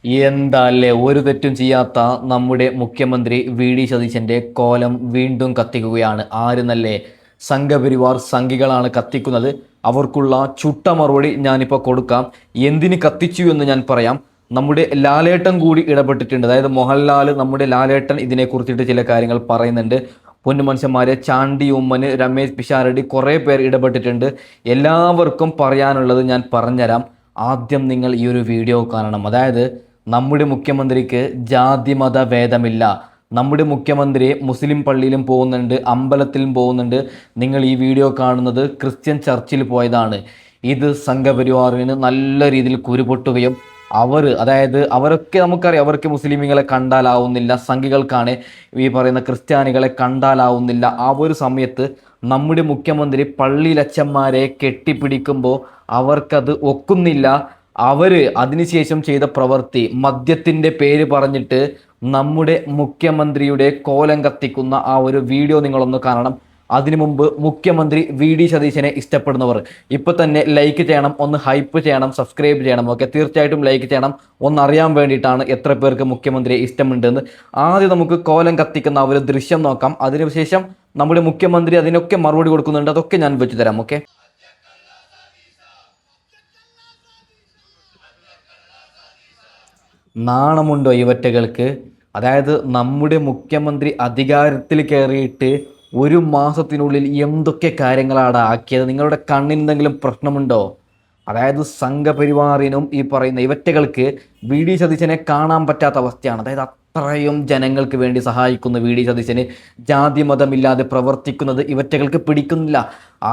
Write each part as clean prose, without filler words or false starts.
എന്താല്ലേ ഒരു തെറ്റും ചെയ്യാത്ത നമ്മുടെ മുഖ്യമന്ത്രി വി ഡി സതീശന്റെ കോലം വീണ്ടും കത്തിക്കുകയാണ്. ആരെന്നല്ലേ? സംഘപരിവാർ സംഘികളാണ് കത്തിക്കുന്നത്. അവർക്കുള്ള ചുട്ട മറുപടി ഞാനിപ്പോൾ കൊടുക്കാം. എന്തിന് കത്തിച്ചു എന്ന് ഞാൻ പറയാം. നമ്മുടെ ലാലേട്ടൻ കൂടി ഇടപെട്ടിട്ടുണ്ട്. അതായത് മോഹൻലാൽ, നമ്മുടെ ലാലേട്ടൻ ഇതിനെക്കുറിച്ചിട്ട് ചില കാര്യങ്ങൾ പറയുന്നുണ്ട്. പൊന്നുമനുഷ്യന്മാരെ, ചാണ്ടി ഉമ്മന്, രമേശ് പിഷാരടി കുറേ പേർ ഇടപെട്ടിട്ടുണ്ട്. എല്ലാവർക്കും പറയാനുള്ളത് ഞാൻ പറഞ്ഞുതരാം. ആദ്യം നിങ്ങൾ ഈ ഒരു വീഡിയോ കാണണം. അതായത് നമ്മുടെ മുഖ്യമന്ത്രിക്ക് ജാതി മത ഭേദമില്ല. നമ്മുടെ മുഖ്യമന്ത്രി മുസ്ലിം പള്ളിയിലും പോകുന്നുണ്ട്, അമ്പലത്തിലും പോകുന്നുണ്ട്. നിങ്ങൾ ഈ വീഡിയോ കാണുന്നത് ക്രിസ്ത്യൻ ചർച്ചിൽ പോയതാണ്. ഇത് സംഘപരിവാറിന് നല്ല രീതിയിൽ കുരുപൊട്ടുകയും അതായത് അവരൊക്കെ നമുക്കറിയാം, അവർക്ക് മുസ്ലിമുകളെ കണ്ടാലാവുന്നില്ല, സംഘികൾക്കാണ് ഈ പറയുന്ന ക്രിസ്ത്യാനികളെ കണ്ടാലാവുന്നില്ല. ആ ഒരു സമയത്ത് നമ്മുടെ മുഖ്യമന്ത്രി പള്ളിയിലച്ചന്മാരെ കെട്ടിപ്പിടിക്കുമ്പോൾ അവർക്കത് ഒക്കുന്നില്ല. അതിനുശേഷം ചെയ്ത പ്രവൃത്തി, മദ്യത്തിൻ്റെ പേര് പറഞ്ഞിട്ട് നമ്മുടെ മുഖ്യമന്ത്രിയുടെ കോലം കത്തിക്കുന്ന ആ ഒരു വീഡിയോ നിങ്ങളൊന്ന് കാണണം. അതിനു മുമ്പ് മുഖ്യമന്ത്രി വി ഡി സതീശനെ ഇഷ്ടപ്പെടുന്നവർ ഇപ്പൊ തന്നെ ലൈക്ക് ചെയ്യണം, ഒന്ന് ഹൈപ്പ് ചെയ്യണം, സബ്സ്ക്രൈബ് ചെയ്യണം. ഓക്കെ, തീർച്ചയായിട്ടും ലൈക്ക് ചെയ്യണം. ഒന്നറിയാൻ വേണ്ടിയിട്ടാണ് എത്ര പേർക്ക് മുഖ്യമന്ത്രിയെ ഇഷ്ടമുണ്ടെന്ന്. ആദ്യം നമുക്ക് കോലം കത്തിക്കുന്ന ആ ഒരു ദൃശ്യം നോക്കാം. അതിനുശേഷം നമ്മുടെ മുഖ്യമന്ത്രി അതിനൊക്കെ മറുപടി കൊടുക്കുന്നുണ്ട്. അതൊക്കെ ഞാൻ വെച്ചു തരാം. ഓക്കെ, നാണമുണ്ടോ ഇവറ്റകൾക്ക്? അതായത് നമ്മുടെ മുഖ്യമന്ത്രി അധികാരത്തിൽ കയറിയിട്ട് ഒരു മാസത്തിനുള്ളിൽ എന്തൊക്കെ കാര്യങ്ങളാണ് ആക്കിയത്. നിങ്ങളുടെ കണ്ണിന് എന്തെങ്കിലും പ്രശ്നമുണ്ടോ? അതായത് സംഘപരിവാറിനും ഈ പറയുന്ന ഇവറ്റകൾക്ക് വി ഡി സതീശനെ കാണാൻ പറ്റാത്ത അവസ്ഥയാണ്. അതായത് അത്രയും ജനങ്ങൾക്ക് വേണ്ടി സഹായിക്കുന്ന വി ഡി സതീശന് ജാതി മതമില്ലാതെ പ്രവർത്തിക്കുന്നത് ഇവറ്റകൾക്ക് പിടിക്കുന്നില്ല.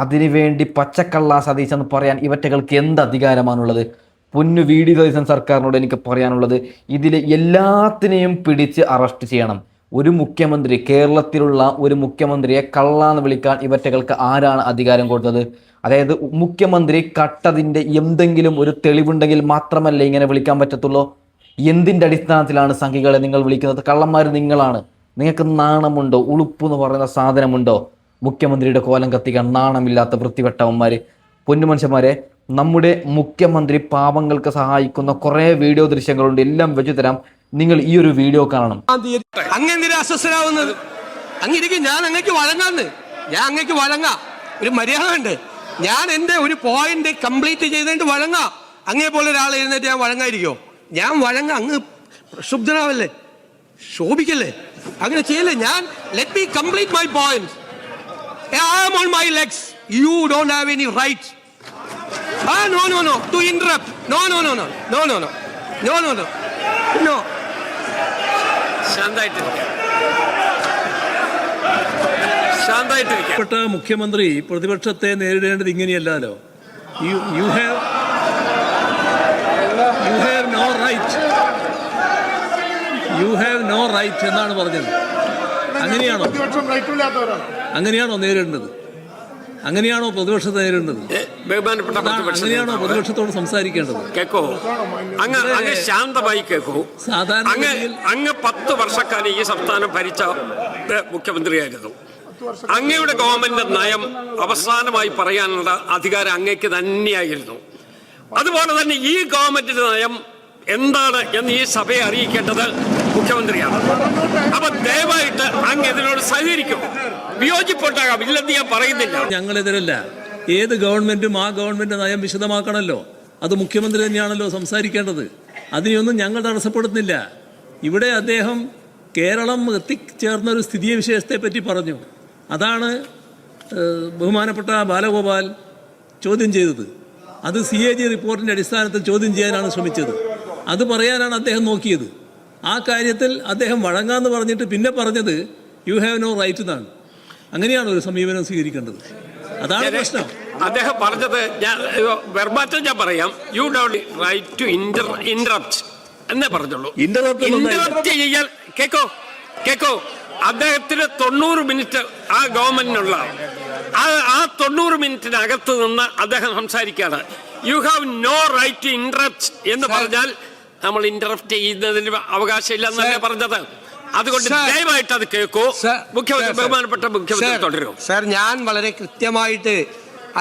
അതിനുവേണ്ടി പച്ചക്കള്ള സതീശൻ എന്ന് പറയാൻ ഇവറ്റകൾക്ക് എന്ത് അധികാരമാണുള്ളത്? പൊന്നു വി ഡി സതീശൻ സർക്കാരിനോട് എനിക്ക് പറയാനുള്ളത്, ഇതിൽ എല്ലാത്തിനെയും പിടിച്ച് അറസ്റ്റ് ചെയ്യണം. ഒരു മുഖ്യമന്ത്രി, കേരളത്തിലുള്ള ഒരു മുഖ്യമന്ത്രിയെ കള്ളാന്ന് വിളിക്കാൻ ഇവറ്റകൾക്ക് ആരാണ് അധികാരം കൊടുത്തത്? അതായത് മുഖ്യമന്ത്രി കട്ടതിൻ്റെ എന്തെങ്കിലും ഒരു തെളിവുണ്ടെങ്കിൽ മാത്രമല്ലേ ഇങ്ങനെ വിളിക്കാൻ പറ്റത്തുള്ളൂ? എന്തിൻ്റെ അടിസ്ഥാനത്തിലാണ് സംഘികളെ നിങ്ങൾ വിളിക്കുന്നത്? കള്ളന്മാർ നിങ്ങളാണ്. നിങ്ങൾക്ക് നാണമുണ്ടോ? ഉളുപ്പ് എന്ന് പറയുന്ന സാധനമുണ്ടോ? മുഖ്യമന്ത്രിയുടെ കോലം കത്തിക്കാൻ നാണമില്ലാത്ത വൃത്തിവെട്ടവന്മാർ. പൊന്നുമനുഷ്യന്മാരെ, നമ്മുടെ മുഖ്യമന്ത്രി പാവങ്ങൾക്ക് സഹായിക്കുന്ന കുറേ വീഡിയോ ദൃശ്യങ്ങളുണ്ട്, എല്ലാം വെച്ചു തരാം. നിങ്ങൾ ഈ ഒരു വീഡിയോ കാണണം. അങ്ങനെ അസ്വസ്ഥനാവുന്നത് അങ്ങിരിക്കും. ഞാൻ അങ്ങക്ക് വഴങ്ങാന്ന്, ഞാൻ അങ്ങക്ക് വഴങ്ങാം. ഒരു മര്യാദ ഉണ്ട്. ഞാൻ എൻ്റെ ഒരു പോയിന്റ് കംപ്ലീറ്റ് ചെയ്തിട്ട് വഴങ്ങാം. അങ്ങേ പോലെ ഒരാൾ എഴുന്നേറ്റ് ഞാൻ വഴങ്ങായിരിക്കോ? ഞാൻ വഴങ്ങാം. അങ്ങ് പ്രക്ഷുബ്ധനാവല്ലേ, ശോഭിക്കല്ലേ, അങ്ങനെ ചെയ്യല്ലേ. ഞാൻ let me complete my point. I am on my legs. You don't have any right. No. To interrupt. No. ശാന്തായിട്ടിരിക്കപ്പെട്ട മുഖ്യമന്ത്രി പ്രതിപക്ഷത്തെ നേരിടേണ്ടത് ഇങ്ങനെയല്ലോ. യു ഹാവ് നോ റൈറ്റ് എന്നാണ് പറഞ്ഞത്. അങ്ങനെയാണോ നേരിടേണ്ടത്? അങ്ങനെയാണോ പ്രതിപക്ഷത്തെ നേരിടേണ്ടത്? അങ്ങനെയാണോ പ്രതിപക്ഷത്തോട് സംസാരിക്കേണ്ടത്? കേക്കോ, അങ്ങ് ശാന്തമായി കേക്കൂ. അങ്ങ് 10 വർഷക്കാലം ഈ സംസ്ഥാനം ഭരിച്ച മുഖ്യമന്ത്രിയായിരുന്നു. അങ്ങയുടെ ഗവൺമെന്റ് നയം അവസാനമായി പറയാനുള്ള അധികാരം അങ്ങേക്ക് തന്നെയായിരുന്നു. അതുപോലെ തന്നെ ഈ ഗവൺമെന്റിന്റെ നയം എന്താണ് എന്ന് ഈ സഭയെ അറിയിക്കേണ്ടത് മുഖ്യമന്ത്രിയാണ്. അപ്പൊ ദയവായിട്ട് അങ്ങ് ഇതിനോട് സഹകരിക്കും. വിയോജിപ്പുണ്ടാകാം, ഇല്ലെന്ന് ഞാൻ പറയുന്നില്ല. ഞങ്ങളെതിരല്ല. ഏത് ഗവൺമെന്റും ആ ഗവൺമെന്റ് നയം വിശദമാക്കണമല്ലോ. അത് മുഖ്യമന്ത്രി തന്നെയാണല്ലോ സംസാരിക്കേണ്ടത്. അതിനെയൊന്നും ഞങ്ങൾ തടസ്സപ്പെടുന്നില്ല. ഇവിടെ അദ്ദേഹം കേരളം എത്തിച്ചേർന്നൊരു സ്ഥിതിയെ വിശേഷത്തെ പറ്റി പറഞ്ഞു. അതാണ് ബഹുമാനപ്പെട്ട ബാലഗോപാൽ ചോദ്യം ചെയ്തത്. അത് CAG റിപ്പോർട്ടിൻ്റെ അടിസ്ഥാനത്തിൽ ചോദ്യം ചെയ്യാനാണ് ശ്രമിച്ചത്. അത് പറയാനാണ് അദ്ദേഹം നോക്കിയത്. ആ കാര്യത്തിൽ അദ്ദേഹം വഴങ്ങാന്ന് പറഞ്ഞിട്ട് പിന്നെ പറഞ്ഞത് യു ഹാവ് നോ റൈറ്റ് എന്നാണ്. അങ്ങനെയാണ് ഒരു സമീപനം സ്വീകരിക്കേണ്ടത്. അതാണ് പ്രശ്നം. അദ്ദേഹം പറഞ്ഞത് വെർബാറ്റം ഞാൻ പറയാം. You don't right to interrupt എന്നേ പറഞ്ഞുള്ളൂ. ഇന്ററപ്റ്റ് ചെയ്യാൻ കേക്കോ അദ്ദേഹത്തിന് 90 മിനിറ്റ് ആ ഗവൺമെന്റിനുള്ള ആ 90 മിനിറ്റിനകത്ത് നിന്ന് അദ്ദേഹം സംസാരിക്കുകയാണ്. You have no right to interrupt എന്ന് പറഞ്ഞാൽ നമ്മൾ ഇന്ററപ്റ്റ് ചെയ്യുന്നതിന് അവകാശമില്ല എന്നല്ലേ പറഞ്ഞത്. അതുകൊണ്ട് ദയവായിട്ട് അത് കേൾക്കൂ. ബഹുമാനപ്പെട്ട മുഖ്യമന്ത്രി തുടരും. സർ, ഞാൻ വളരെ കൃത്യമായിട്ട്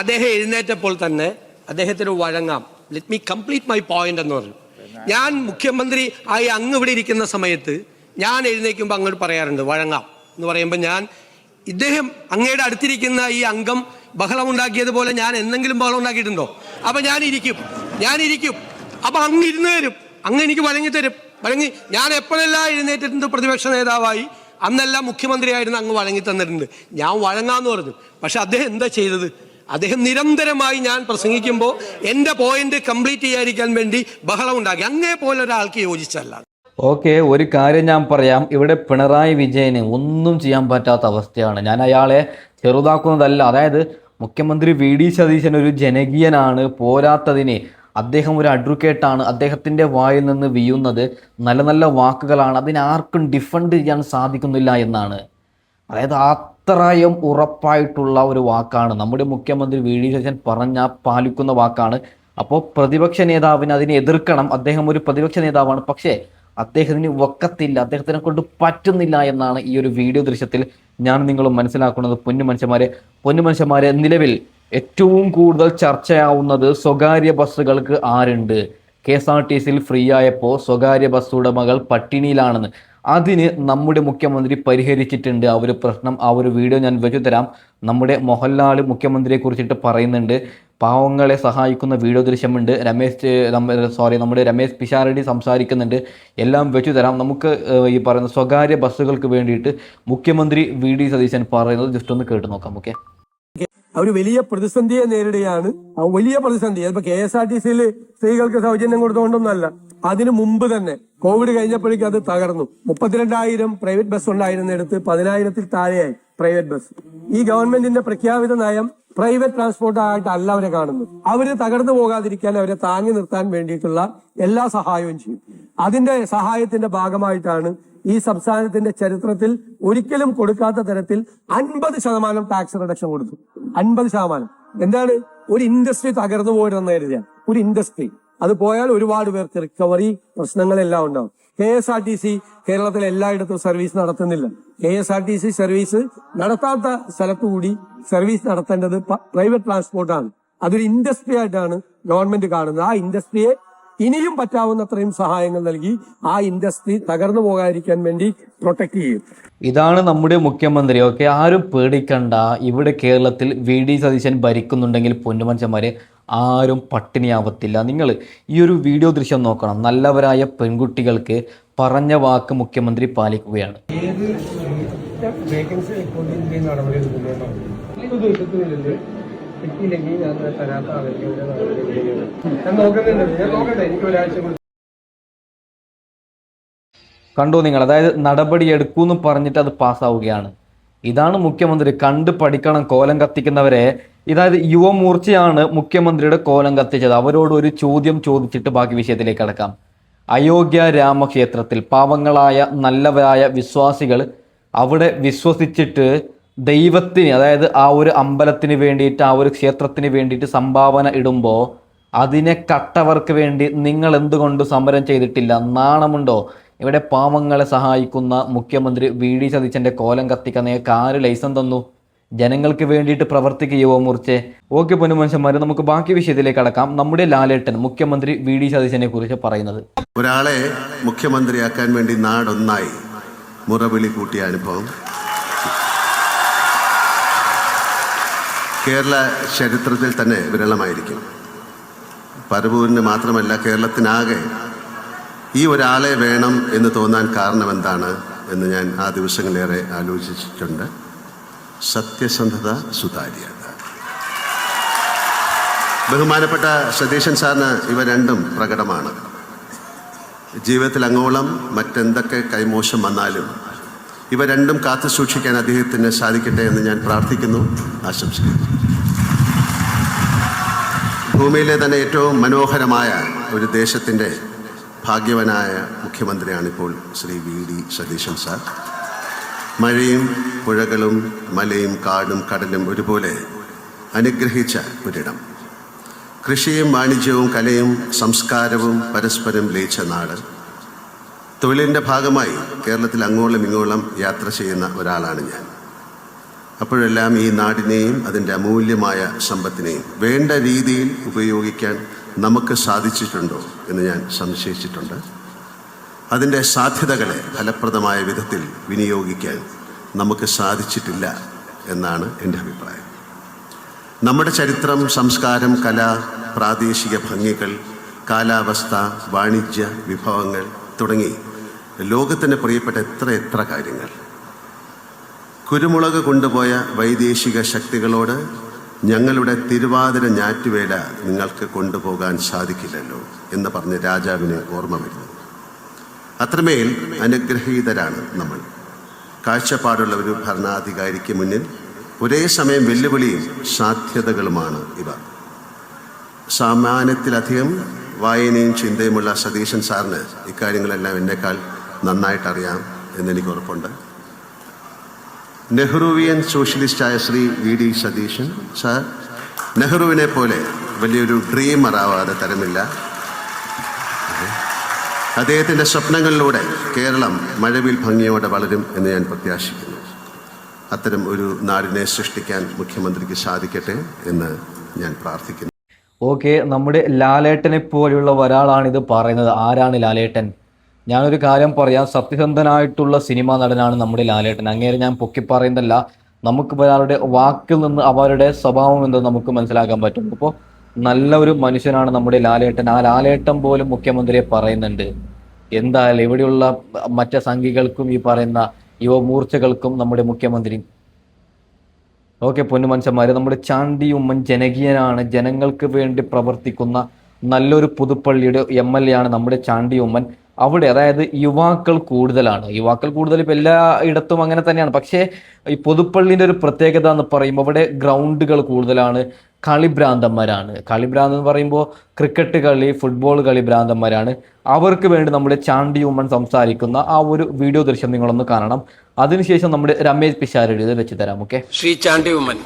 അദ്ദേഹം എഴുന്നേറ്റപ്പോൾ തന്നെ അദ്ദേഹത്തിന് വഴങ്ങാം. Let me complete my point എന്ന് പറഞ്ഞു. ഞാൻ മുഖ്യമന്ത്രി ആയി അങ്ങ് ഇവിടെ ഇരിക്കുന്ന സമയത്ത് ഞാൻ എഴുന്നേൽക്കുമ്പോൾ അങ്ങോട്ട് പറയാറുണ്ട് വഴങ്ങാം എന്ന് പറയുമ്പോൾ ഇദ്ദേഹം അങ്ങയുടെ അടുത്തിരിക്കുന്ന ഈ അംഗം ബഹളം ഉണ്ടാക്കിയതുപോലെ ഞാൻ എന്തെങ്കിലും ബഹളം ഉണ്ടാക്കിയിട്ടുണ്ടോ? അപ്പം ഞാനിരിക്കും അപ്പം അങ്ങ് ഇരുന്ന് തരും, അങ്ങ് എനിക്ക് വഴങ്ങി ഞാൻ എപ്പോഴെല്ലാം എഴുന്നേറ്റിട്ടുണ്ട് പ്രതിപക്ഷ നേതാവായി അന്നെല്ലാം മുഖ്യമന്ത്രിയായിരുന്നു അങ്ങ് വഴങ്ങി തന്നിട്ടുണ്ട്. ഞാൻ വഴങ്ങാന്ന് പറഞ്ഞു. പക്ഷെ അദ്ദേഹം എന്താ ചെയ്തത്? അദ്ദേഹം നിരന്തരമായി ഞാൻ പ്രസംഗിക്കുമ്പോൾ എൻ്റെ പോയിന്റ് കംപ്ലീറ്റ് ചെയ്യാതിരിക്കാൻ വേണ്ടി ബഹളം ഉണ്ടാക്കി. അങ്ങേ പോലെ ഒരാൾക്ക് യോജിച്ചല്ല. ഓക്കെ, ഒരു കാര്യം ഞാൻ പറയാം. ഇവിടെ പിണറായി വിജയന് ഒന്നും ചെയ്യാൻ പറ്റാത്ത അവസ്ഥയാണ്. ഞാൻ അയാളെ ചെറുതാക്കുന്നതല്ല. അതായത് മുഖ്യമന്ത്രി വി ഡി സതീശൻ ഒരു ജനകീയനാണ്, പോരാത്തതിന് അദ്ദേഹം ഒരു അഡ്വക്കേറ്റാണ്. അദ്ദേഹത്തിൻ്റെ വായിൽ നിന്ന് വീഴുന്നത് നല്ല നല്ല വാക്കുകളാണ്. അതിനാർക്കും ഡിഫെൻഡ് ചെയ്യാൻ സാധിക്കുന്നില്ല എന്നാണ്. അതായത് അത്രയും ഉറപ്പായിട്ടുള്ള ഒരു വാക്കാണ് നമ്മുടെ മുഖ്യമന്ത്രി വി ഡി സതീശൻ പാലിക്കുന്ന വാക്കാണ്. അപ്പോൾ പ്രതിപക്ഷ നേതാവിന് അതിനെ എതിർക്കണം. അദ്ദേഹം ഒരു പ്രതിപക്ഷ നേതാവാണ്. പക്ഷേ അദ്ദേഹത്തിന് വക്കത്തില്ല, അദ്ദേഹത്തിനെ കൊണ്ട് പറ്റുന്നില്ല എന്നാണ് ഈ ഒരു വീഡിയോ ദൃശ്യത്തിൽ ഞാൻ നിങ്ങളും മനസ്സിലാക്കുന്നത്. പൊന്നുമനുഷ്യന്മാരെ, നിലവിൽ ഏറ്റവും കൂടുതൽ ചർച്ചയാവുന്നത് സ്വകാര്യ ബസ്സുകൾക്ക് ആരുണ്ട്. KSRTCയിൽ ഫ്രീ ആയപ്പോൾ സ്വകാര്യ ബസ് ഉടമകൾ പട്ടിണിയിലാണെന്ന്. അതിന് നമ്മുടെ മുഖ്യമന്ത്രി പരിഹരിച്ചിട്ടുണ്ട് ആ ഒരു പ്രശ്നം. ആ ഒരു വീഡിയോ ഞാൻ വെച്ചു തരാം. നമ്മുടെ മോഹൻലാൽ മുഖ്യമന്ത്രിയെ കുറിച്ചിട്ട് പറയുന്നുണ്ട്. പാവങ്ങളെ സഹായിക്കുന്ന വീഡിയോ ദൃശ്യമുണ്ട്. നമ്മുടെ രമേശ് പിഷാരടി സംസാരിക്കുന്നുണ്ട്. എല്ലാം വെച്ചു തരാം. നമുക്ക് ഈ പറയുന്ന സ്വകാര്യ ബസ്സുകൾക്ക് വേണ്ടിയിട്ട് മുഖ്യമന്ത്രി വി ഡി സതീശൻ പറയുന്നത് ജസ്റ്റ് ഒന്ന് കേട്ട് നോക്കാം. ഓക്കെ, അവര് വലിയ പ്രതിസന്ധിയെ നേരിടുകയാണ്. വലിയ പ്രതിസന്ധി. ഇപ്പൊ KSRTCയിൽ സ്ത്രീകൾക്ക് സൗജന്യം കൊടുത്തുകൊണ്ടൊന്നല്ല, അതിനു മുമ്പ് തന്നെ കോവിഡ് കഴിഞ്ഞപ്പോഴേക്കും അത് തകർന്നു. 32,000 പ്രൈവറ്റ് ബസ് ഉണ്ടായിരുന്നിടത്ത് 10,000-ൽ താഴെയായി പ്രൈവറ്റ് ബസ്. ഈ ഗവൺമെന്റിന്റെ പ്രഖ്യാപിത നയം പ്രൈവറ്റ് ട്രാൻസ്പോർട്ട് ആയിട്ടല്ല അവരെ കാണുന്നത്. അവര് തകർന്നു പോകാതിരിക്കാൻ അവരെ താങ്ങി നിർത്താൻ വേണ്ടിയിട്ടുള്ള എല്ലാ സഹായവും ചെയ്യും. അതിന്റെ സഹായത്തിന്റെ ഭാഗമായിട്ടാണ് ഈ സംസ്ഥാനത്തിന്റെ ചരിത്രത്തിൽ ഒരിക്കലും കൊടുക്കാത്ത തരത്തിൽ 50% ടാക്സ് റിഡക്ഷൻ കൊടുത്തു. 50%. എന്താണ്? ഒരു ഇൻഡസ്ട്രി തകർന്നു പോയിട്ടെന്ന് കരുതിയാൽ ഒരു ഇൻഡസ്ട്രി അത് പോയാൽ ഒരുപാട് പേർക്ക് റിക്കവറി പ്രശ്നങ്ങളെല്ലാം ഉണ്ടാവും. KSRTC കേരളത്തിൽ എല്ലായിടത്തും സർവീസ് നടത്തുന്നില്ല. KSRTC സർവീസ് നടത്താത്ത സ്ഥലത്തുകൂടി സർവീസ് നടത്തേണ്ടത് പ്രൈവറ്റ് ട്രാൻസ്പോർട്ടാണ്. അതൊരു ഇൻഡസ്ട്രി ആയിട്ടാണ് ഗവൺമെന്റ് കാണുന്നത്. ആ ഇൻഡസ്ട്രിയെ ഇനിയും പറ്റാവുന്നത്രയും സഹായങ്ങൾ നൽകി ആ ഇൻഡസ്ട്രി തകർന്നു പോകാതിരിക്കാൻ വേണ്ടി പ്രൊട്ടക്ട് ചെയ്യും. ഇതാണ് നമ്മുടെ മുഖ്യമന്ത്രി. ഓക്കെ, ആരും പേടിക്കണ്ട. ഇവിടെ കേരളത്തിൽ വി ഡി സതീശൻ ഭരിക്കുന്നുണ്ടെങ്കിൽ പൊന്നുമനുഷ്യന്മാരെ ആരും പട്ടിണിയാവത്തില്ല. നിങ്ങൾ ഈ ഒരു വീഡിയോ ദൃശ്യം നോക്കണം. നല്ലവരായ പെൺകുട്ടികൾക്ക് പറഞ്ഞ വാക്ക് മുഖ്യമന്ത്രി പാലിക്കുകയാണ്. കണ്ടു നിങ്ങൾ? അതായത് നടപടി എടുക്കൂന്ന് പറഞ്ഞിട്ട് അത് പാസ്സാവുകയാണ്. ഇതാണ് മുഖ്യമന്ത്രി. കണ്ട് പഠിക്കണം കോലം കത്തിക്കുന്നവരെ. ഇതായത് യുവമോർച്ചയാണ് മുഖ്യമന്ത്രിയുടെ കോലം കത്തിച്ചത്. അവരോട് ഒരു ചോദ്യം ചോദിച്ചിട്ട് ബാക്കി വിഷയത്തിലേക്ക് കടക്കാം. അയോധ്യ രാമക്ഷേത്രത്തിൽ പാവങ്ങളായ നല്ലവരായ വിശ്വാസികൾ അവിടെ വിശ്വസിച്ചിട്ട് ദൈവത്തിന്, അതായത് ആ ഒരു അമ്പലത്തിന് വേണ്ടിയിട്ട്, ആ ഒരു ക്ഷേത്രത്തിന് വേണ്ടിയിട്ട് സംഭാവന ഇടുമ്പോൾ അതിനെ കട്ടവർക്ക് വേണ്ടി നിങ്ങൾ എന്തുകൊണ്ട് സമരം ചെയ്തിട്ടില്ല? നാണമുണ്ടോ? ഇവിടെ പാവങ്ങളെ സഹായിക്കുന്ന മുഖ്യമന്ത്രി വി ഡി സതീശൻ്റെ കോലം കത്തിക്കാൻ നിങ്ങൾക്ക് ആര് ലൈസൻസ് തന്നു? ജനങ്ങൾക്ക് വേണ്ടിയിട്ട് പ്രവർത്തിക്കുക യുവമോർച്ചയെ. ഓക്കെ പൊന്നുമനുഷ്യന്മാർ, നമുക്ക് ബാക്കി വിഷയത്തിലേക്ക് കടക്കാം. നമ്മുടെ ലാലേട്ടൻ മുഖ്യമന്ത്രി വി ഡി സതീശനെ കുറിച്ച് പറയുന്നത്. ഒരാളെ മുഖ്യമന്ത്രിയാക്കാൻ വേണ്ടി നാടൊന്നായി മുറവിളി കൂട്ടിയ അനുഭവം കേരള ചരിത്രത്തിൽ തന്നെ വിരളമായിരിക്കും. പരവൂരിന് മാത്രമല്ല കേരളത്തിനാകെ ഈ ഒരാളെ വേണം എന്ന് തോന്നാൻ കാരണം എന്താണ് എന്ന് ഞാൻ ആ ദിവസങ്ങളിലേറെ ആലോചിച്ചിട്ടുണ്ട്. സത്യസന്ധത, സുതാര്യത. ബഹുമാനപ്പെട്ട സതീശൻ സാറിന് ഇവ രണ്ടും പ്രകടമാണ്. ജീവിതത്തിൽ അങ്ങോളം മറ്റെന്തൊക്കെ കൈമോശം വന്നാലും ഇവ രണ്ടും കാത്തു സൂക്ഷിക്കാൻ അദ്ദേഹത്തിന് സാധിക്കട്ടെ എന്ന് ഞാൻ പ്രാർത്ഥിക്കുന്നു, ആശംസിക്കുന്നു. ഭൂമിയിലെ തന്നെ ഏറ്റവും മനോഹരമായ ഒരു ദേശത്തിൻ്റെ ഭാഗ്യവനായ മുഖ്യമന്ത്രിയാണിപ്പോൾ Shri V D Satheesan sir. മഴയും പുഴകളും മലയും കാടും കടലും ഒരുപോലെ അനുഗ്രഹിച്ച ഒരിടം. കൃഷിയും വാണിജ്യവും കലയും സംസ്കാരവും പരസ്പരം ലയിച്ച നാട്. തൊഴിലിൻ്റെ ഭാഗമായി കേരളത്തിൽ അങ്ങോളം ഇങ്ങോളം യാത്ര ചെയ്യുന്ന ഒരാളാണ് ഞാൻ. അപ്പോഴെല്ലാം ഈ നാടിനെയും അതിൻ്റെ അമൂല്യമായ സമ്പത്തിനെയും വേണ്ട രീതിയിൽ ഉപയോഗിക്കാൻ നമുക്ക് സാധിച്ചിട്ടുണ്ടോ എന്ന് ഞാൻ സംശയിച്ചിട്ടുണ്ട്. അതിൻ്റെ സാധ്യതകളെ ഫലപ്രദമായ വിധത്തിൽ വിനിയോഗിക്കാൻ നമുക്ക് സാധിച്ചിട്ടില്ല എന്നാണ് എൻ്റെ അഭിപ്രായം. നമ്മുടെ ചരിത്രം, സംസ്കാരം, കല, പ്രാദേശിക ഭംഗികൾ, കാലാവസ്ഥ, വാണിജ്യ വിഭവങ്ങൾ തുടങ്ങി ലോകത്തിന് പ്രിയപ്പെട്ട എത്ര കാര്യങ്ങൾ. കുരുമുളക് കൊണ്ടുപോയ വൈദേശിക ശക്തികളോട് ഞങ്ങളുടെ തിരുവാതിര ഞാറ്റുവേല നിങ്ങൾക്ക് കൊണ്ടുപോകാൻ സാധിക്കില്ലല്ലോ എന്ന് പറഞ്ഞ് രാജാവിന് ഓർമ്മ വരുന്നു. അത്രമേൽ അനുഗ്രഹീതരാണ് നമ്മൾ. കാഴ്ചപ്പാടുള്ള ഒരു ഭരണാധികാരിക്ക് മുന്നിൽ ഒരേ സമയം വെല്ലുവിളിയും സാധ്യതകളുമാണ് ഇവ. സാമാന്യത്തിലധികം വായനയും ചിന്തയുമുള്ള സതീശൻ സാറിന് ഇക്കാര്യങ്ങളെല്ലാം എന്നെക്കാൾ നന്നായിട്ടറിയാം എന്നെനിക്ക് ഉറപ്പുണ്ട്. നെഹ്റുവിയൻ സോഷ്യലിസ്റ്റായ ശ്രീ VD സതീശൻ സാർ നെഹ്റുവിനെ പോലെ വലിയൊരു ഡ്രീമർ ആവാതെ തരമില്ല. അദ്ദേഹത്തിൻ്റെ സ്വപ്നങ്ങളിലൂടെ കേരളം മഴവിൽ ഭംഗിയോടെ വളരും എന്ന് ഞാൻ പ്രത്യാശിക്കുന്നു. അത്തരം ഒരു നാടിനെ സൃഷ്ടിക്കാൻ മുഖ്യമന്ത്രിക്ക് സാധിക്കട്ടെ എന്ന് ഞാൻ പ്രാർത്ഥിക്കുന്നു. ഓക്കെ, നമ്മുടെ ലാലേട്ടനെ പോലെയുള്ള ഒരാളാണിത് പറയുന്നത്. ആരാണ് ലാലേട്ടൻ? ഞാനൊരു കാര്യം പറയാം, സത്യസന്ധനായിട്ടുള്ള സിനിമാ നടനാണ് നമ്മുടെ ലാലേട്ടൻ. അങ്ങേരെ ഞാൻ പൊക്കി പറയുന്നതല്ല, നമുക്ക് ഒരാളുടെ വാക്കിൽ നിന്ന് അവരുടെ സ്വഭാവം എന്ത് നമുക്ക് മനസ്സിലാക്കാൻ പറ്റും. അപ്പോൾ നല്ല ഒരു മനുഷ്യനാണ് നമ്മുടെ ലാലേട്ടൻ. ആ ലാലേട്ടൻ പോലും മുഖ്യമന്ത്രിയെ പറയുന്നുണ്ട്. എന്തായാലും ഇവിടെയുള്ള മറ്റ് സംഘികൾക്കും ഈ പറയുന്ന യുവമൂർച്ചകൾക്കും നമ്മുടെ മുഖ്യമന്ത്രി ഓക്കെ പൊന്നുമനുഷ്യന്മാര്, നമ്മുടെ ചാണ്ടി ഉമ്മൻ ജനകീയനാണ്, ജനങ്ങൾക്ക് വേണ്ടി പ്രവർത്തിക്കുന്ന നല്ലൊരു പുതുപ്പള്ളിയുടെ MLA ആണ് നമ്മുടെ ചാണ്ടി ഉമ്മൻ. അവിടെ അതായത് യുവാക്കൾ കൂടുതലാണ്. യുവാക്കൾ കൂടുതൽ ഇപ്പം എല്ലായിടത്തും അങ്ങനെ തന്നെയാണ്. പക്ഷേ ഈ പുതുപ്പള്ളിൻ്റെ ഒരു പ്രത്യേകത എന്ന് പറയുമ്പോൾ അവിടെ ഗ്രൗണ്ടുകൾ കൂടുതലാണ്, കളിഭ്രാന്തന്മാരാണ്. കളിഭ്രാന്തം എന്ന് പറയുമ്പോൾ ക്രിക്കറ്റ് കളി, ഫുട്ബോൾ കളി ഭ്രാന്തന്മാരാണ്. അവർക്ക് വേണ്ടി നമ്മുടെ ചാണ്ടി ഉമ്മൻ സംസാരിക്കുന്ന ആ ഒരു വീഡിയോ ദൃശ്യം നിങ്ങളൊന്ന് കാണണം. അതിനുശേഷം നമ്മുടെ രമേശ് പിഷാരടി ഇത് വെച്ച് തരാം. Okay, Shri Chandy Oommen.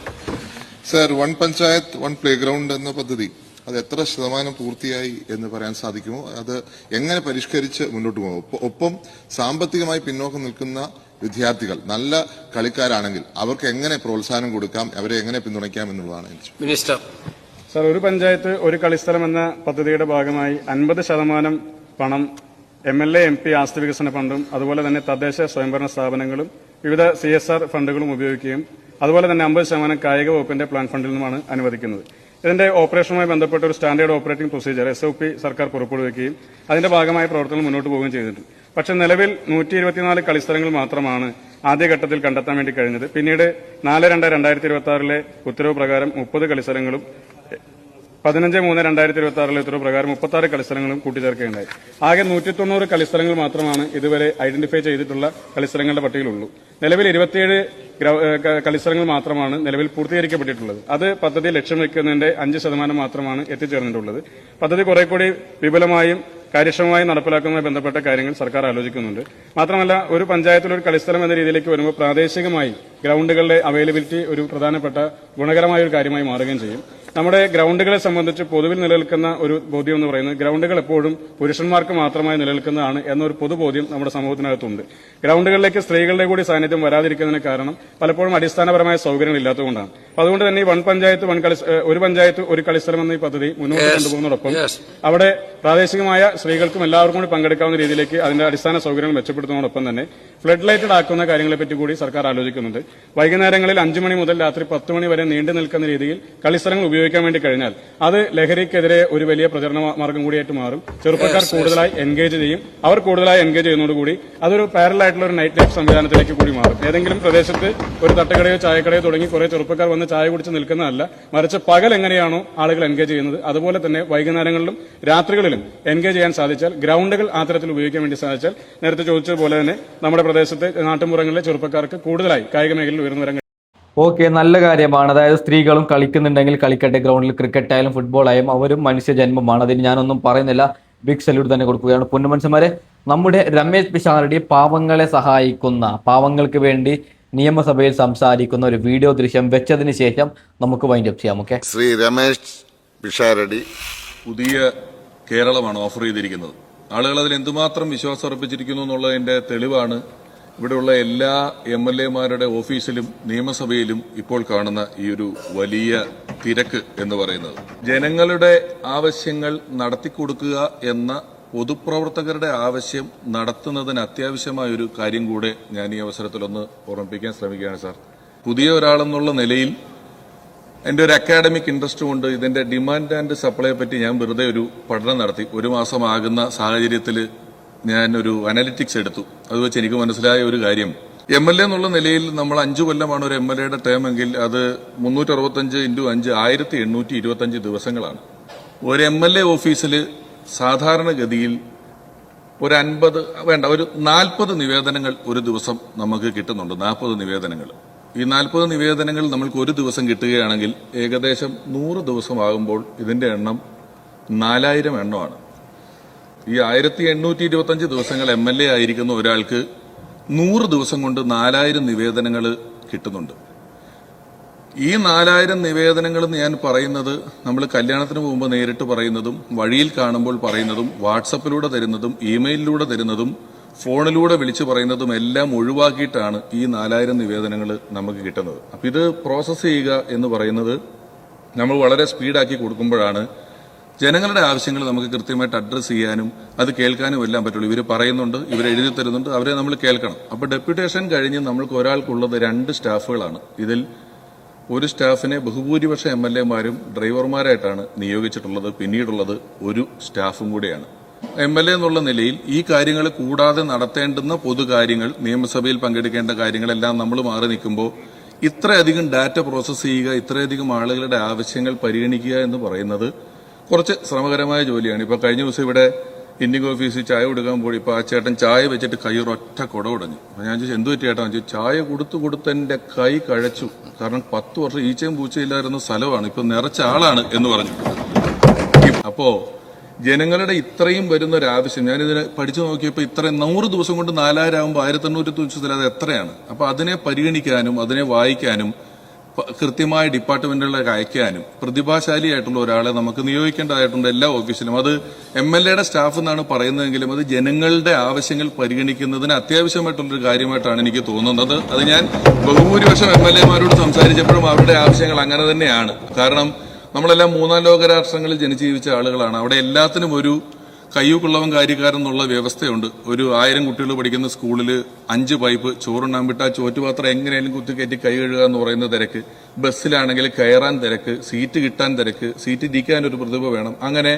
Sir, one panchayat one play ground എന്ന പദ്ധതി അത് എത്ര ശതമാനം പൂർത്തിയായി എന്ന് പറയാൻ സാധിക്കുമോ? അത് എങ്ങനെ പരിഷ്കരിച്ച് മുന്നോട്ട് പോകും? ഒപ്പം സാമ്പത്തികമായി പിന്നോക്കം നിൽക്കുന്ന വിദ്യാർത്ഥികൾ നല്ല കളിക്കാരാണെങ്കിൽ അവർക്ക് എങ്ങനെ പ്രോത്സാഹനം കൊടുക്കാം, അവരെ എങ്ങനെ പിന്തുണയ്ക്കാം എന്നുള്ളതാണ് മിനിസ്റ്റർ. സർ, ഒരു പഞ്ചായത്ത് ഒരു കളിസ്ഥലം എന്ന പദ്ധതിയുടെ ഭാഗമായി 50% പണം MLA MP ആസ്തി വികസന ഫണ്ടും അതുപോലെ തന്നെ തദ്ദേശ സ്വയംഭരണ സ്ഥാപനങ്ങളും വിവിധ CSR ഫണ്ടുകളും ഉപയോഗിക്കുകയും അതുപോലെ തന്നെ 50% കായിക വകുപ്പിന്റെ പ്ലാൻ ഫണ്ടിൽ നിന്നുമാണ് അനുവദിക്കുന്നത്. ഇതിന്റെ ഓപ്പറേഷനുമായി ബന്ധപ്പെട്ട ഒരു സ്റ്റാൻഡേർഡ് ഓപ്പറേറ്റിംഗ് പ്രൊസീജിയർ SOP സർക്കാർ പുറപ്പെടുവിക്കുകയും അതിന്റെ ഭാഗമായ പ്രവർത്തനങ്ങൾ മുന്നോട്ട് പോവുകയും ചെയ്തിട്ടുണ്ട്. പക്ഷേ നിലവിൽ 124 കളിസ്ഥലങ്ങൾ മാത്രമാണ് ആദ്യഘട്ടത്തിൽ കണ്ടെത്താൻ വേണ്ടി കഴിഞ്ഞത്. പിന്നീട് 4/2/2026 ഉത്തരവ് പ്രകാരം 30 കളിസ്ഥലങ്ങളും 15/3/2026 ഉത്തരവ് പ്രകാരം 36 കളിസ്ഥലങ്ങളും കൂട്ടിച്ചേർക്കുകയുണ്ടായി. ആകെ 190 കളിസ്ഥലങ്ങൾ മാത്രമാണ് ഇതുവരെ ഐഡന്റിഫൈ ചെയ്തിട്ടുള്ള കളിസ്ഥലങ്ങളുടെ പട്ടികയിലുള്ളൂ. നിലവിൽ 27 കളിസ്ഥലങ്ങൾ മാത്രമാണ് നിലവിൽ പൂർത്തീകരിക്കപ്പെട്ടിട്ടുള്ളത്. അത് പദ്ധതി ലക്ഷ്യം വെക്കുന്നതിന്റെ 5% മാത്രമാണ് എത്തിച്ചേർന്നിട്ടുള്ളത്. പദ്ധതി കുറെ കൂടി വിപുലമായും കാര്യക്ഷമമായി നടപ്പിലാക്കുന്നതുമായി ബന്ധപ്പെട്ട കാര്യങ്ങൾ സർക്കാർ ആലോചിക്കുന്നുണ്ട്. മാത്രമല്ല, ഒരു പഞ്ചായത്തിൽ ഒരു കളിസ്ഥലം എന്ന രീതിയിലേക്ക് വരുമ്പോൾ പ്രാദേശികമായി ഗ്രൗണ്ടുകളുടെ അവൈലബിലിറ്റി ഒരു പ്രധാനപ്പെട്ട ഗുണകരമായ ഒരു കാര്യമായി മാറുകയും ചെയ്യും. നമ്മുടെ ഗ്രൗണ്ടുകളെ സംബന്ധിച്ച് പൊതുവിൽ നിലനിൽക്കുന്ന ഒരു ബോധ്യം എന്ന് പറയുന്നത് ഗ്രൗണ്ടുകൾ എപ്പോഴും പുരുഷന്മാർക്ക് മാത്രമായി നിലനിൽക്കുന്നതാണ് എന്നൊരു പൊതുബോധ്യം നമ്മുടെ സമൂഹത്തിനകത്തുണ്ട്. ഗ്രൗണ്ടുകളിലേക്ക് സ്ത്രീകളുടെ കൂടി സാന്നിധ്യം വരാതിരിക്കുന്നതിന് കാരണം പലപ്പോഴും അടിസ്ഥാനപരമായ സൗകര്യങ്ങൾ ഇല്ലാത്തതുകൊണ്ടാണ്. അതുകൊണ്ട് തന്നെ ഈ ഒരു പഞ്ചായത്ത് ഒരു കളിസ്ഥലം എന്ന ഈ പദ്ധതി മുന്നോട്ട് കൊണ്ടുപോകുന്നതോടൊപ്പം അവിടെ പ്രാദേശികമായ സ്ത്രീകൾക്കും എല്ലാവർക്കും കൂടി പങ്കെടുക്കാവുന്ന രീതിയിലേക്ക് അതിന്റെ അടിസ്ഥാന സൗകര്യങ്ങൾ മെച്ചപ്പെടുത്തുന്നതോടൊപ്പം തന്നെ ഫ്ലഡ് ലൈറ്റഡ് ആക്കുന്ന കാര്യങ്ങളെപ്പറ്റി കൂടി സർക്കാർ ആലോചിക്കുന്നുണ്ട്. വൈകുന്നേരങ്ങളിൽ 5 മണി മുതൽ രാത്രി 10 മണി വരെ നീണ്ടു നിൽക്കുന്ന രീതിയിൽ കളിസ്ഥലങ്ങൾ ഉപയോഗിക്കാൻ വേണ്ടി കഴിഞ്ഞാൽ അത് ലഹരിക്കെതിരെ ഒരു വലിയ പ്രചരണ മാർഗം കൂടിയായിട്ട് മാറും. ചെറുപ്പക്കാർ കൂടുതലായി എൻഗേജ് ചെയ്യും. അവർ കൂടുതലായി എൻഗേജ് ചെയ്യുന്നതോടുകൂടി അതൊരു പാരലായിട്ടുള്ള ഒരു നൈറ്റ് ലൈഫ് സംവിധാനത്തിലേക്ക് കൂടി മാറും. ഏതെങ്കിലും പ്രദേശത്ത് ഒരു തട്ടുകടയോ ചായക്കടയോ തുടങ്ങി കുറെ ചെറുപ്പക്കാർ വന്ന് ചായ കുടിച്ച് നിൽക്കുന്നതല്ല, മറിച്ച് പകൽ എങ്ങനെയാണോ ആളുകൾ എൻഗേജ് ചെയ്യുന്നത് അതുപോലെ തന്നെ വൈകുന്നേരങ്ങളിലും രാത്രികളിലും എൻഗേജ് ചെയ്യാൻ സാധിച്ചാൽ, ഗ്രൗണ്ടുകൾ ആ തരത്തിൽ ഉപയോഗിക്കാൻ വേണ്ടി സാധിച്ചാൽ, നേരത്തെ ചോദിച്ചതുപോലെ തന്നെ നമ്മുടെ പ്രദേശത്തെ നാട്ടുമ്പുറങ്ങളിലെ ചെറുപ്പക്കാർക്ക് കൂടുതലായി കായിക മേഖലയിൽ ഉയർന്നു വരാൻ. ഓക്കെ, നല്ല കാര്യമാണ്. അതായത് സ്ത്രീകളും കളിക്കുന്നുണ്ടെങ്കിൽ കളിക്കട്ടെ. ഗ്രൗണ്ടിൽ ക്രിക്കറ്റ് ആയാലും ഫുട്ബോൾ ആയാലും അവരും മനുഷ്യജന്മമാണ്. അതിന് ഞാനൊന്നും പറയുന്നില്ല. ബിഗ് സല്യൂട്ട് തന്നെ കൊടുക്കുകയാണ്. പൊന്നുമനുഷ്യന്മാരെ, നമ്മുടെ രമേശ് പിഷാരടി പാവങ്ങളെ സഹായിക്കുന്ന, പാവങ്ങൾക്ക് വേണ്ടി നിയമസഭയിൽ സംസാരിക്കുന്ന ഒരു വീഡിയോ ദൃശ്യം വെച്ചതിന് ശേഷം നമുക്ക് വൈൻഡ് അപ്പ് ചെയ്യാം. ഓക്കെ, ശ്രീ രമേശ് പിഷാരടി പുതിയ കേരളമാണ് ഓഫർ ചെയ്തിരിക്കുന്നത്. ആളുകൾ അതിൽ എന്തുമാത്രം വിശ്വാസം അർപ്പിച്ചിരിക്കുന്നു എന്നുള്ളതിന്റെ തെളിവാണ് ഇവിടെയുള്ള എല്ലാ MLA-മാരുടെ ഓഫീസിലും നിയമസഭയിലും ഇപ്പോൾ കാണുന്ന ഈ ഒരു വലിയ തിരക്ക് എന്ന് പറയുന്നത് ജനങ്ങളുടെ ആവശ്യങ്ങൾ നടത്തിക്കൊടുക്കുക എന്ന പൊതുപ്രവർത്തകരുടെ ആവശ്യം നടത്തുന്നതിന് അത്യാവശ്യമായ ഒരു കാര്യം കൂടെ ഞാൻ ഈ അവസരത്തിലൊന്ന് ഓർമ്മിപ്പിക്കാൻ ശ്രമിക്കുകയാണ് സാർ. പുതിയ ഒരാളെന്നുള്ള നിലയിൽ എൻ്റെ ഒരു അക്കാഡമിക് ഇൻട്രസ്റ്റ് കൊണ്ട് ഇതിന്റെ ഡിമാൻഡ് ആൻഡ് സപ്ലൈയെ പറ്റി ഞാൻ വെറുതെ ഒരു പഠനം നടത്തി. ഒരു മാസമാകുന്ന സാഹചര്യത്തിൽ ഞാൻ ഒരു അനലിറ്റിക്സ് എടുത്തു. അത് വെച്ച് എനിക്ക് മനസ്സിലായ ഒരു കാര്യം, MLA എന്നുള്ള നിലയിൽ നമ്മൾ 5 കൊല്ലമാണ് ഒരു MLA-യുടെ ടേം എങ്കിൽ അത് 365 × 5 1825 ദിവസങ്ങളാണ്. ഒരു MLA ഓഫീസിൽ സാധാരണഗതിയിൽ ഒരു 40 നിവേദനങ്ങൾ ഒരു ദിവസം നമുക്ക് കിട്ടുന്നുണ്ട്. 40 നിവേദനങ്ങൾ. ഈ 40 നിവേദനങ്ങൾ നമ്മൾക്ക് ഒരു ദിവസം കിട്ടുകയാണെങ്കിൽ ഏകദേശം 100 ദിവസമാകുമ്പോൾ ഇതിന്റെ എണ്ണം 4000 എണ്ണമാണ്. ഈ 1825 ദിവസങ്ങൾ MLA ആയിരിക്കുന്ന ഒരാൾക്ക് 100 ദിവസം കൊണ്ട് 4000 നിവേദനങ്ങൾ കിട്ടുന്നുണ്ട്. ഈ 4000 നിവേദനങ്ങൾ എന്ന് ഞാൻ പറയുന്നത് നമ്മൾ കല്യാണത്തിന് പോകുമ്പോൾ നേരിട്ട് പറയുന്നതും വഴിയിൽ കാണുമ്പോൾ പറയുന്നതും വാട്സപ്പിലൂടെ തരുന്നതും ഇമെയിലിലൂടെ തരുന്നതും ഫോണിലൂടെ വിളിച്ചു പറയുന്നതും എല്ലാം ഒഴിവാക്കിയിട്ടാണ് ഈ 4000 നിവേദനങ്ങൾ നമുക്ക് കിട്ടുന്നത്. അപ്പം ഇത് പ്രോസസ്സ് ചെയ്യുക എന്ന് പറയുന്നത് നമ്മൾ വളരെ സ്പീഡാക്കി കൊടുക്കുമ്പോഴാണ് ജനങ്ങളുടെ ആവശ്യങ്ങൾ നമുക്ക് കൃത്യമായിട്ട് അഡ്രസ്സ് ചെയ്യാനും അത് കേൾക്കാനും എല്ലാം പറ്റുള്ളൂ. ഇവർ പറയുന്നുണ്ട്, ഇവർ എഴുതി തരുന്നുണ്ട്, അവരെ നമ്മൾ കേൾക്കണം. അപ്പോൾ ഡെപ്യൂട്ടേഷൻ കഴിഞ്ഞ് നമ്മൾക്ക് ഒരാൾക്കുള്ളത് 2 സ്റ്റാഫുകളാണ്. ഇതിൽ ഒരു സ്റ്റാഫിനെ ബഹുഭൂരിപക്ഷ MLA-മാരും ഡ്രൈവർമാരായിട്ടാണ് നിയോഗിച്ചിട്ടുള്ളത്. പിന്നീടുള്ളത് ഒരു സ്റ്റാഫും കൂടെയാണ്. MLA എന്നുള്ള നിലയിൽ ഈ കാര്യങ്ങൾ കൂടാതെ നടത്തേണ്ടുന്ന പൊതുകാര്യങ്ങൾ, നിയമസഭയിൽ പങ്കെടുക്കേണ്ട കാര്യങ്ങളെല്ലാം നമ്മൾ മാറി നിൽക്കുമ്പോൾ ഇത്രയധികം ഡാറ്റ പ്രോസസ്സ് ചെയ്യുക, ഇത്രയധികം ആളുകളുടെ ആവശ്യങ്ങൾ പരിഗണിക്കുക എന്ന് പറയുന്നത് കുറച്ച് ശ്രമകരമായ ജോലിയാണ്. ഇപ്പൊ കഴിഞ്ഞ ദിവസം ഇവിടെ ഇൻഡിഗോ ഓഫീസിൽ ചായ കൊടുക്കാൻ പോയി. ഇപ്പൊ ആ ചേട്ടൻ ചായ വെച്ചിട്ട് കൈ ഒരൊറ്റ കുട ഉടഞ്ഞു. അപ്പൊ ഞാൻ ചോദിച്ചു എന്തു പറ്റി ചേട്ടാ? ചായ കൊടുത്ത് എന്റെ കൈ കഴച്ചു. കാരണം 10 വർഷം ഈച്ചയും പൂച്ചയില്ലായിരുന്ന സ്ഥലമാണ്, ഇപ്പൊ നിറച്ച ആളാണ് എന്ന് പറഞ്ഞു. അപ്പോ ജനങ്ങളുടെ ഇത്രയും വരുന്ന ഒരു ആവശ്യം ഞാനിതിനെ പഠിച്ചു നോക്കിയപ്പോൾ ഇത്രയും 100 ദിവസം കൊണ്ട് 4000 ആകുമ്പോൾ 1800 ദിവസത്തിൽ അത് എത്രയാണ്? അപ്പൊ അതിനെ പരിഗണിക്കാനും അതിനെ വായിക്കാനും കൃത്യമായ ഡിപ്പാർട്ട്മെന്റുകളിലേക്ക് അയക്കാനും പ്രതിഭാശാലിയായിട്ടുള്ള ഒരാളെ നമുക്ക് നിയോഗിക്കേണ്ടതായിട്ടുണ്ട് എല്ലാ ഓഫീസിലും. അത് MLA-യുടെ സ്റ്റാഫ് എന്നാണ് പറയുന്നതെങ്കിലും അത് ജനങ്ങളുടെ ആവശ്യങ്ങൾ പരിഗണിക്കുന്നതിന് അത്യാവശ്യമായിട്ടുള്ളൊരു കാര്യമായിട്ടാണ് എനിക്ക് തോന്നുന്നത്. അത് ഞാൻ ബഹുഭൂരിപക്ഷം MLA-മാരോട് സംസാരിച്ചപ്പോഴും അവരുടെ ആവശ്യങ്ങൾ അങ്ങനെ തന്നെയാണ്. കാരണം നമ്മളെല്ലാം 3ാം ലോക രാഷ്ട്രങ്ങളിൽ ജനിച്ചു ജീവിച്ച ആളുകളാണ്. അവിടെ എല്ലാത്തിനും ഒരു കയ്യൂക്കുള്ളവൻ കാര്യക്കാരൻ എന്നുള്ള വ്യവസ്ഥയുണ്ട്. ഒരു 1000 കുട്ടികൾ പഠിക്കുന്ന സ്കൂളിൽ 5 പൈപ്പ് ചോറുണ്ണാൻ വിട്ടാൽ ചോറ്റുപാത്രം എങ്ങനെയാലും കുത്തിക്കയറ്റി കൈ കഴുകുക എന്ന് പറയുന്ന തിരക്ക്, ബസ്സിലാണെങ്കിൽ കയറാൻ തിരക്ക്, സീറ്റ് കിട്ടാൻ തിരക്ക്, സീറ്റ് ഇരിക്കാൻ ഒരു പ്രതിഭ വേണം. അങ്ങനെ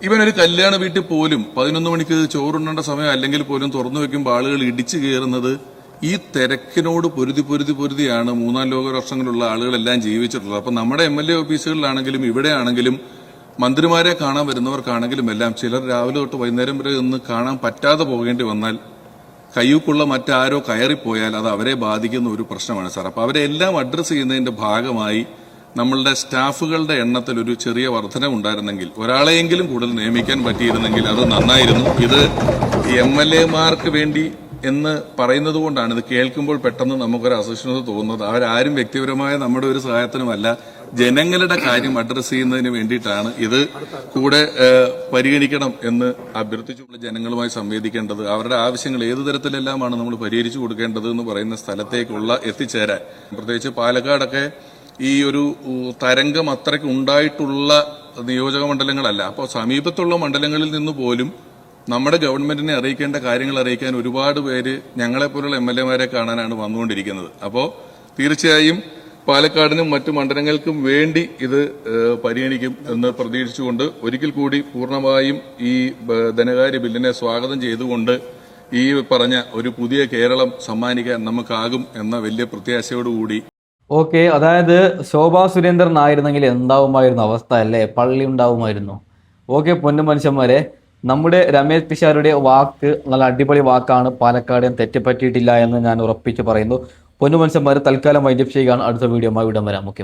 ഇവനൊരു കല്യാണ വീട്ടിൽ പോലും 11 മണിക്ക് ചോറുണ്ണേണ്ട സമയം അല്ലെങ്കിൽ പോലും തുറന്നു വെക്കുമ്പോൾ ആളുകൾ ഇടിച്ചു കയറുന്നത് ഈ തിരക്കിനോട് പൊരുതിയാണ് 3ാം ലോക രാഷ്ട്രങ്ങളിലുള്ള ആളുകളെല്ലാം ജീവിച്ചിട്ടുള്ളത്. അപ്പൊ നമ്മുടെ MLA ഓഫീസുകളിലാണെങ്കിലും ഇവിടെയാണെങ്കിലും മന്ത്രിമാരെ കാണാൻ വരുന്നവർക്കാണെങ്കിലും എല്ലാം ചിലർ രാവിലെ തൊട്ട് വൈകുന്നേരം വരെ ഒന്ന് കാണാൻ പറ്റാതെ പോകേണ്ടി വന്നാൽ കയ്യൂക്കുള്ള മറ്റാരോ കയറിപ്പോയാൽ അത് അവരെ ബാധിക്കുന്ന ഒരു പ്രശ്നമാണ് സാർ. അപ്പൊ അവരെ എല്ലാം അഡ്രസ്സ് ചെയ്യുന്നതിന്റെ ഭാഗമായി നമ്മളുടെ സ്റ്റാഫുകളുടെ എണ്ണത്തിൽ ഒരു ചെറിയ വർധന ഉണ്ടായിരുന്നെങ്കിൽ, ഒരാളെയെങ്കിലും കൂടുതൽ നിയമിക്കാൻ പറ്റിയിരുന്നെങ്കിൽ അത് നന്നായിരുന്നു. ഇത് MLA-മാർക്ക് വേണ്ടി എന്ന് പറയുന്നത് കൊണ്ടാണ് ഇത് കേൾക്കുമ്പോൾ പെട്ടെന്ന് നമുക്കൊരു അസഹിഷ്ണുത തോന്നുന്നത്. അവരാരും വ്യക്തിപരമായ നമ്മുടെ ഒരു സഹായത്തിനുമല്ല, ജനങ്ങളുടെ കാര്യം അഡ്രസ് ചെയ്യുന്നതിന് വേണ്ടിയിട്ടാണ്. ഇത് കൂടെ പരിഗണിക്കണം എന്ന് അഭ്യർത്ഥിച്ചുള്ള ജനങ്ങളുമായി സംവേദിക്കേണ്ടത്, അവരുടെ ആവശ്യങ്ങൾ ഏതു തരത്തിലെല്ലാമാണ് നമ്മൾ പരിഹരിച്ചു കൊടുക്കേണ്ടത് എന്ന് പറയുന്ന സ്ഥലത്തേക്കുള്ള എത്തിച്ചേരാൻ, പ്രത്യേകിച്ച് പാലക്കാടൊക്കെ ഈ ഒരു തരംഗം അത്രയ്ക്ക് ഉണ്ടായിട്ടുള്ള നിയോജക മണ്ഡലങ്ങളല്ല. അപ്പോൾ സമീപത്തുള്ള മണ്ഡലങ്ങളിൽ നിന്ന് പോലും നമ്മുടെ ഗവൺമെന്റിനെ അറിയിക്കേണ്ട കാര്യങ്ങൾ അറിയിക്കാൻ ഒരുപാട് പേര് ഞങ്ങളെപ്പോലുള്ള MLA-മാരെ കാണാനാണ് വന്നുകൊണ്ടിരിക്കുന്നത്. അപ്പോൾ തീർച്ചയായും പാലക്കാടിനും മറ്റു മണ്ഡലങ്ങൾക്കും വേണ്ടി ഇത് പരിഗണിക്കും എന്ന് പ്രതീക്ഷിച്ചുകൊണ്ട് ഒരിക്കൽ കൂടി പൂർണ്ണമായും ഈ ധനകാര്യ ബില്ലിനെ സ്വാഗതം ചെയ്തുകൊണ്ട് ഈ പറഞ്ഞ ഒരു പുതിയ കേരളം സമ്മാനിക്കാൻ നമുക്കാകും എന്ന വലിയ പ്രത്യാശയോടുകൂടി. ഓക്കെ, അതായത് ശോഭാ സുരേന്ദ്രൻ ആയിരുന്നെങ്കിൽ എന്താവുമായിരുന്നു അവസ്ഥ അല്ലേ? പള്ളി ഉണ്ടാവുമായിരുന്നു. ഓക്കെ പൊന്നു മനുഷ്യന്മാരെ, നമ്മുടെ രമേശ് പിഷാരുടെ വാക്ക് നല്ല അടിപൊളി വാക്കാണ്. പാലക്കാട് തെറ്റുപറ്റിയിട്ടില്ല എന്ന് ഞാൻ ഉറപ്പിച്ച് പറയുന്നു. പൊന്നു മനുഷ്യന്മാരെ, തൽക്കാലം വൈൻഡപ്പ് ചെയ്യുകയാണ്. അടുത്ത വീഡിയോ വിടാൻ വരാം. ഓക്കെ.